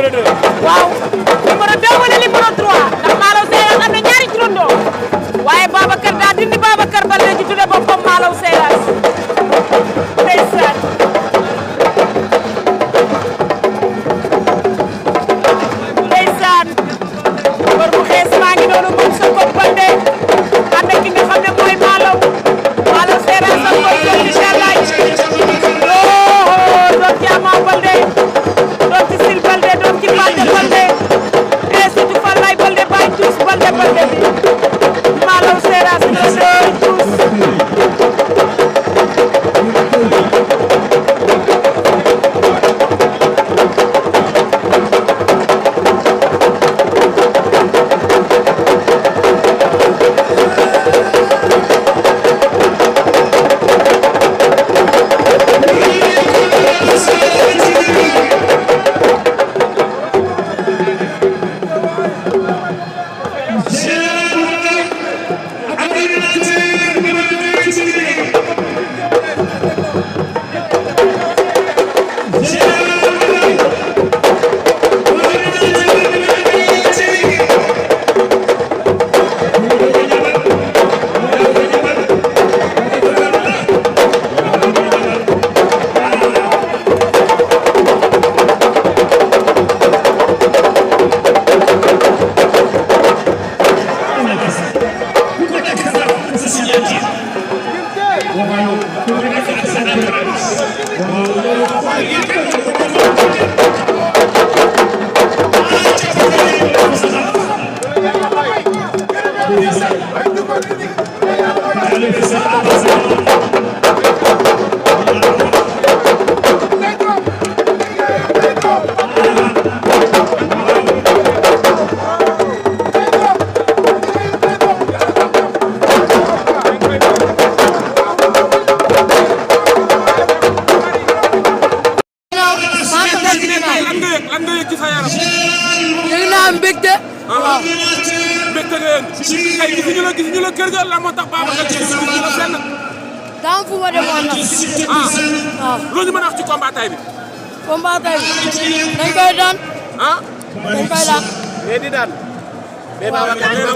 numéro 2. waaw numéro 2 wala numéro 3 ndax Malaw Seras am na ñaari turandoo waaye Babacar daa dindi Babacar ba léegi tudde boppam Malaw Seras ndeysaan ndeysaan bor bu xees maa ngi noonu moom sa ko Balde ànd ak ki nga xam ne mooy Malaw Seras ak bor ko inchallah doon ci Ama Balde doon ci Sil Balde doon ci Pathé Balde et surtout Falaye Balde Baye Tous Balde Balde bi Malaw Seras le Tous daan fu ma demoon nag. waaw loolu ñu mën a wax ci combat tay bi. combat tay bi dañ koy daan. dañ koy daan. mais di daan. mais Babacar nee na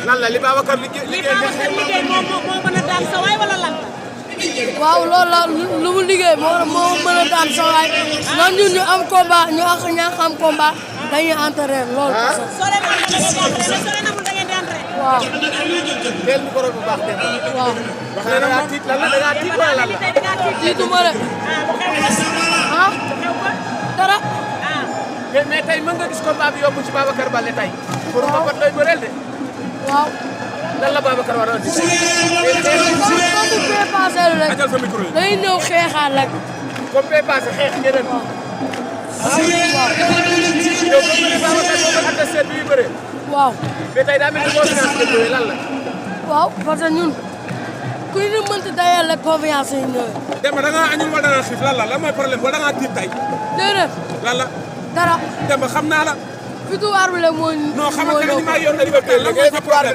lan la li Babacar liggéey moo mën a daan sa waay wala lan waaw loolu la lu mu liggéey moo mën a daan sa waay. ndax ñun ñu am combat ñu am combat dañuy entraîner loolu. soo leen amul da ngeen di entraîner. waaw. teel micro bu baax dégg nga. waaw. wax na da ngaa tiit lan la da ngaa tiit wala lan la. tiitu ma de. ah. dara. mais tey mën nga gis combat bi yomb ci Babacar Balde tey. pour nga bat lay bëreel de. waaw. lan la Babacar war a andi. comme bee passé rek. ajal sa micro yi. day ñëw xeexaat rek. comme bee passé xeex ngeen waaw. yow boo bëree Babacar boo ko adversaire bi muy bëree. waaw. mais tey daa mel ni confiance nga ñëwee lan la. waaw parce que ñun kuy ñu mënti dayal rek confiance yi ñëwee. Demba da ngaa añul wala da ngaa xiif lan la lan mooy problème wala da ngaa tiit tey. déedéet. lan la. dara. Demba xam naa la. victoire bi la moo non xamante ne ni maa yor na li ba teel la mooy sa problème